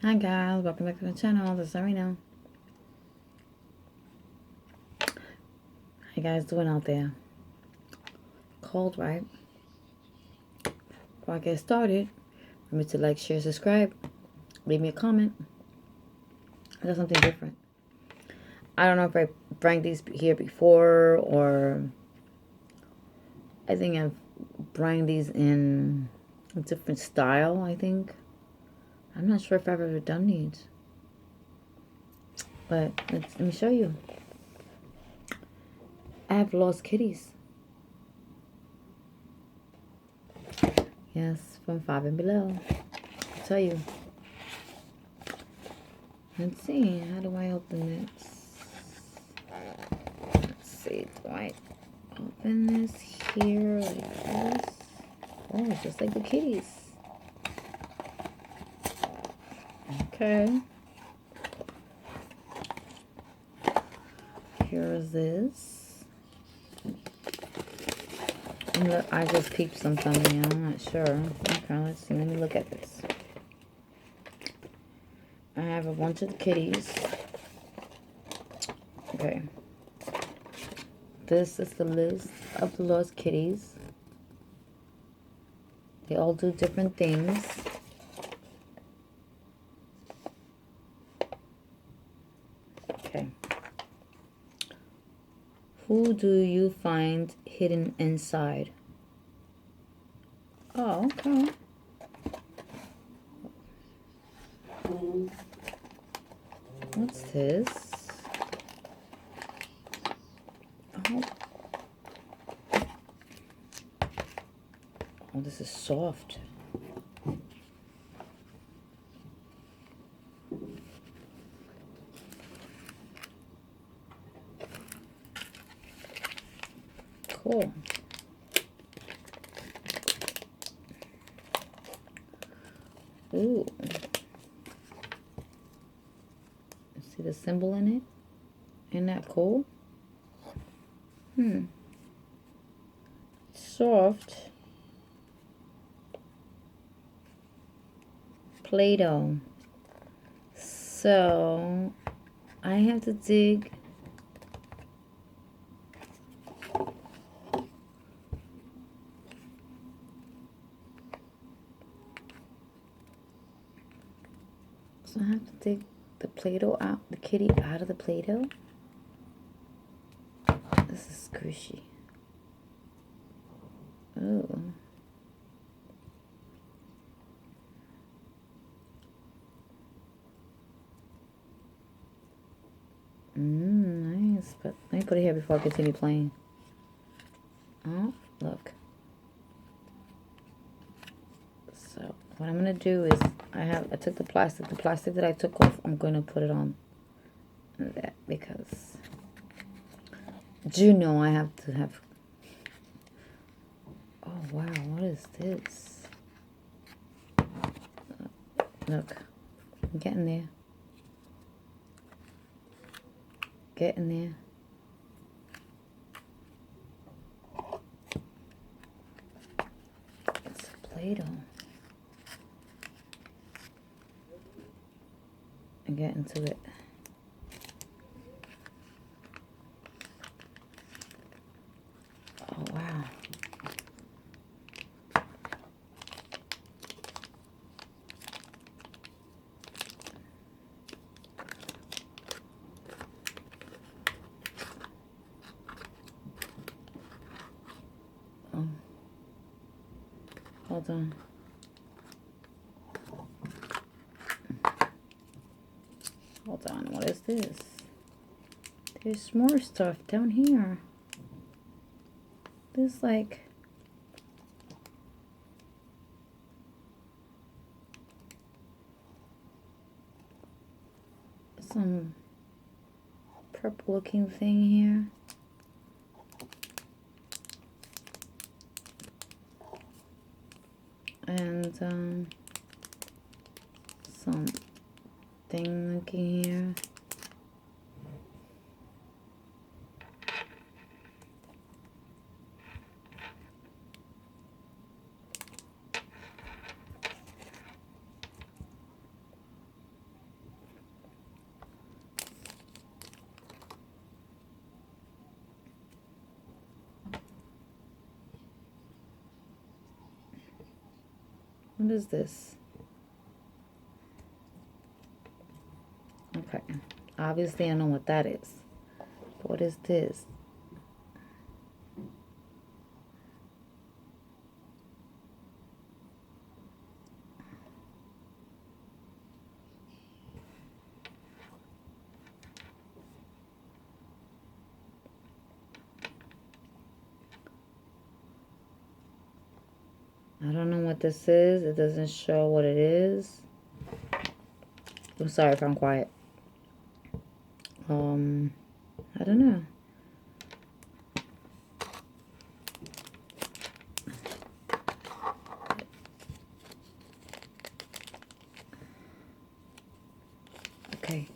Hi guys, welcome back to the channel. This is Arena. How you guys doing out there? Cold, right? Before I get started, remember to like, share, subscribe, leave me a comment. I got something different. I don't know if I brought these here before, or I think I've brought these in a different style, I think. I'm not sure if I've ever done these. But let me show you. I have lost kitties. Yes, from 5 and below. I'll tell you. Let's see. How do I open this? Let's see. Do I open this here like this? Oh, it's just like the kitties. Okay. Here's this. And look, I just peeped something. I'm not sure. Okay, let's see. Let me look at this. I have a bunch of the kitties. Okay. This is the list of the lost kitties. They all do different things. Okay. Who do you find hidden inside? Oh, okay. What's this? Oh. Oh, this is soft. Cool. Ooh. See the symbol in it? Isn't that cool? Soft. Play-Doh. So, I have to dig. So I have to dig the Play-Doh out, the kitty out of the Play-Doh. This is squishy. Oh. Nice. But let me put it here before I continue playing. Oh, look. So what I'm gonna do is I took the plastic that I took off. I'm gonna put it on that because you know I have to have. Oh wow, what is this? Look, I'm getting there. Getting there. It's a Play-Doh. And get into it. Oh wow. Hold on. Hold on. What is this? There's more stuff down here. There's like some purple looking thing here. And some thing looking here. is this? Okay. Obviously, I know what that is. What is this? I don't know what this is. It doesn't show what it is. I'm sorry if I'm quiet. I don't know. Okay.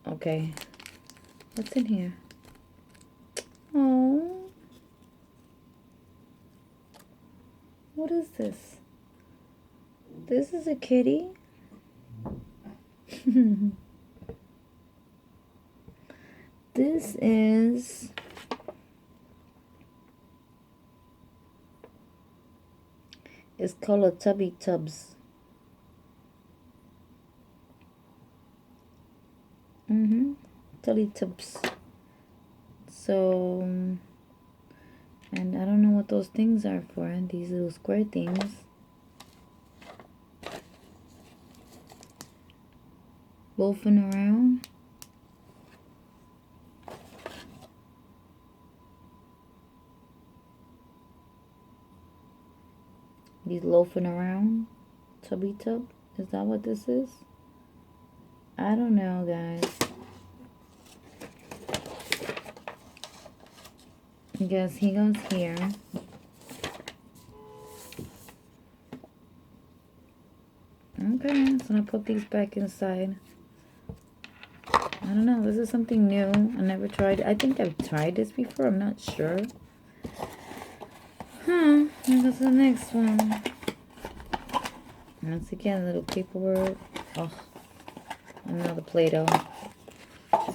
Okay. What's in here? Oh. What is this? This is a kitty? This is... It's called a Tubby Tubs. Tubby Tubs. So, and I don't know what those things are for. These little square things. Loafing around. He's loafing around. Tubby Tub. Is that what this is? I don't know, guys. I guess he goes here. Okay, so I put these back inside. I don't know. This is something new. I never tried. I think I've tried this before. I'm not sure. Let's go to the next one. Once again, a little paperwork. Oh, another Play-Doh.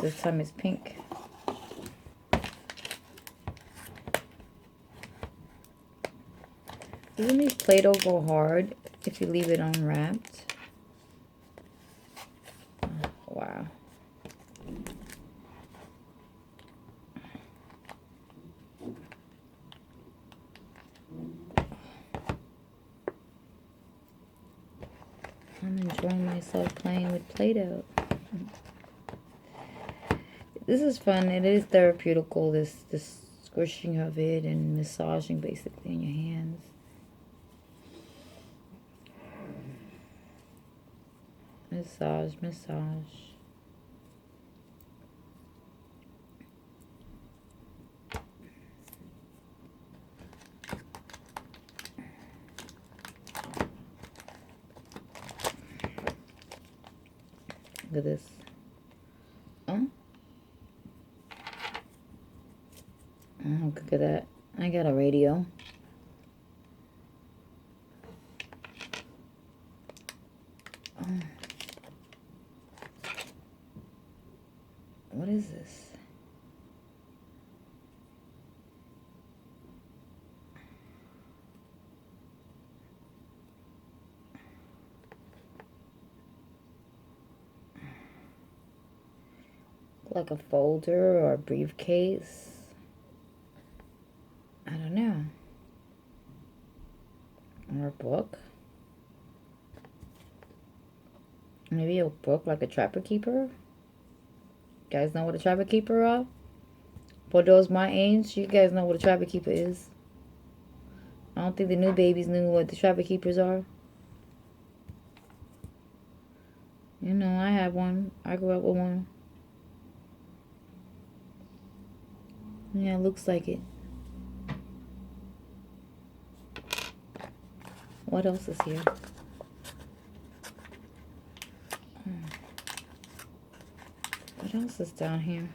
This time it's pink. Doesn't these Play-Doh go hard if you leave it unwrapped? Oh, wow. I'm enjoying myself playing with Play-Doh. This is fun. It is therapeutical, this squishing of it and massaging basically in your hands. Massage, massage. Look at this. Oh, look at that. I got a radio. Oh. What is this? Like a folder or a briefcase. I don't know. Or a book. Maybe a book like a Trapper Keeper. You guys know what a Trapper Keeper are? For those my age, you guys know what a Trapper Keeper is. I don't think the new babies knew what the Trapper Keepers are. You know, I have one. I grew up with one. Yeah, it looks like it. What else is here? What else is down here?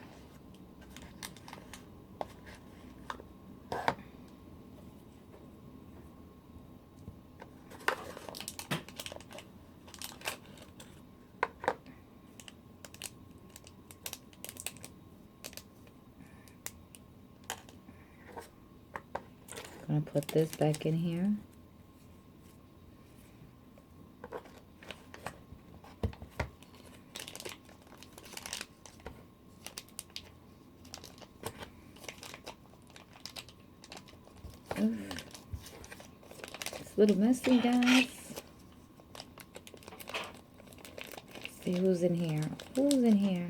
gonna put this back in here. Oof. It's a little messy, guys. Let's see who's in here. Who's in here?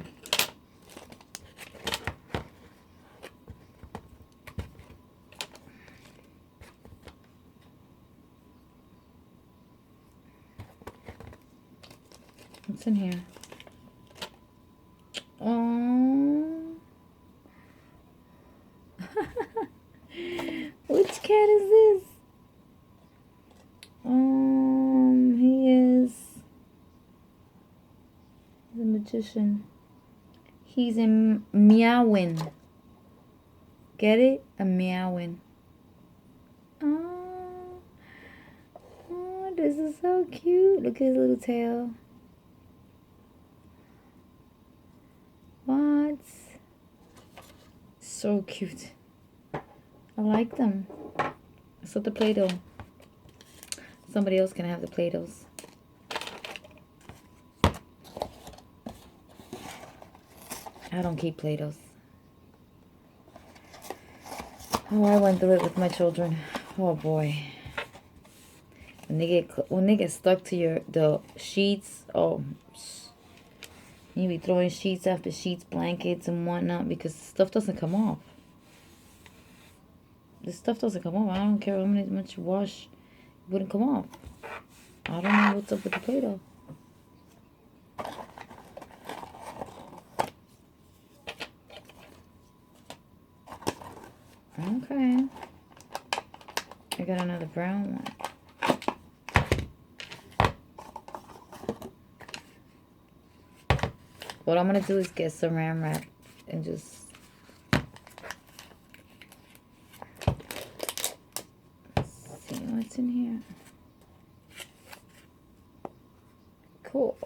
What's in here? Oh. Which cat is this? He is the magician. He's in meowing. Get it? A meowing. Oh, this is so cute. Look at his little tail. What? So cute. I like them. So the Play-Doh. Somebody else can have the Play-Dohs. I don't keep Play-Dohs. Oh, I went through it with my children. Oh boy. When they get stuck to the sheets, oh, you be throwing sheets after sheets, blankets and whatnot because stuff doesn't come off. This stuff doesn't come off. I don't care how much you wash, it wouldn't come off. I don't know what's up with the Play-Doh. Okay. I got another brown one. What I'm going to do is get saran wrap and just... see what's in here. Cool.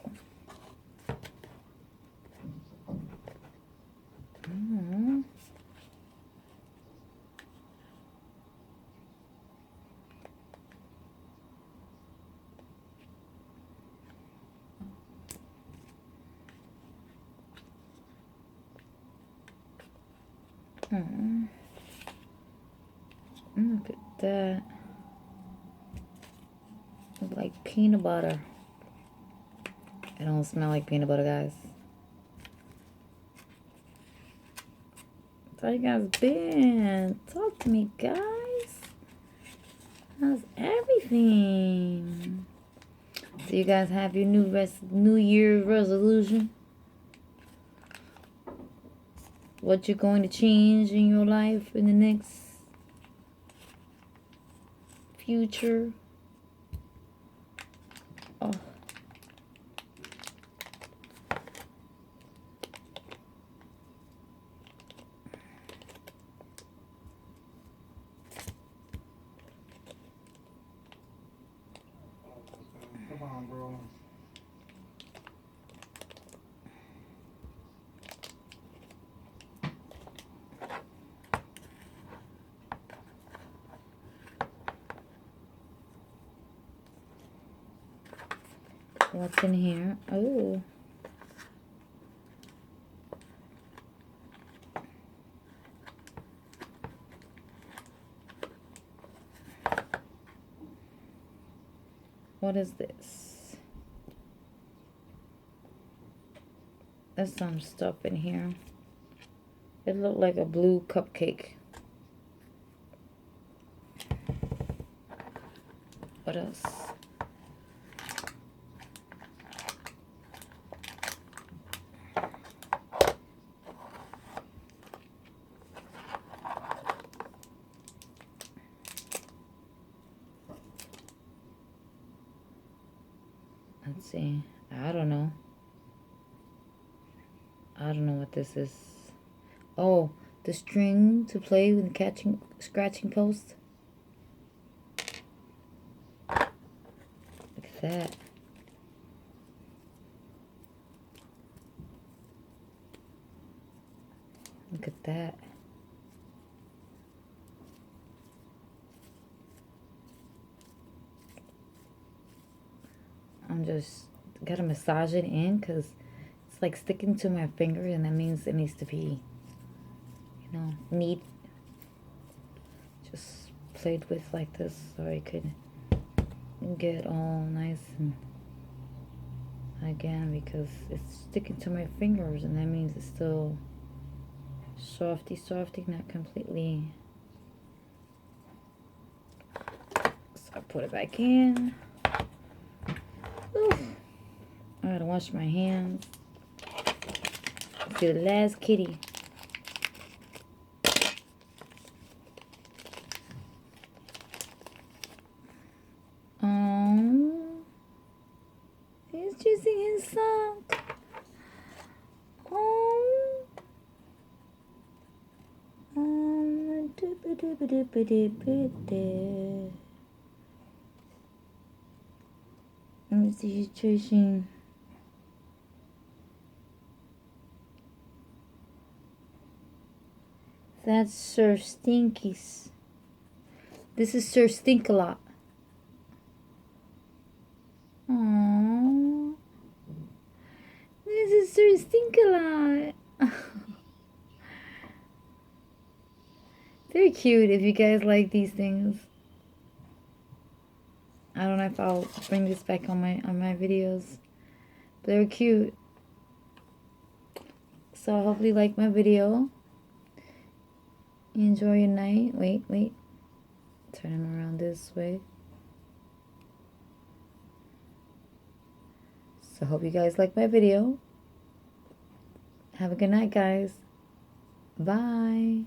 Look at that. It's like peanut butter. It don't smell like peanut butter, guys. How you guys been? Talk to me, guys. How's everything? Do you guys have your New Year resolution? What you're going to change in your life in the next future? Oh. Come on, bro. What's in here? Oh. What is this? There's some stuff in here. It looked like a blue cupcake. What else? Let's see. I don't know. I don't know what this is. Oh, the string to play with the scratching post. Look at that. Look at that. just gotta massage it in because it's like sticking to my fingers, and that means it needs to be, you know, neat. Just played with like this so I could get all nice and again because it's sticking to my fingers, and that means it's still softy, not completely. So I put it back in. Oof. I gotta wash my hands. Let's do the last kitty. He's choosing his sock. Let me see, he's choosing. That's Sir Stinky's. This is Sir Stink-a-Lot. Aww. This is Sir Stink-a-Lot. They're cute if you guys like these things. I don't know if I'll bring this back on my videos. But they're cute. So I hope you like my video. Enjoy your night. Wait. Turn him around this way. So I hope you guys like my video. Have a good night, guys. Bye.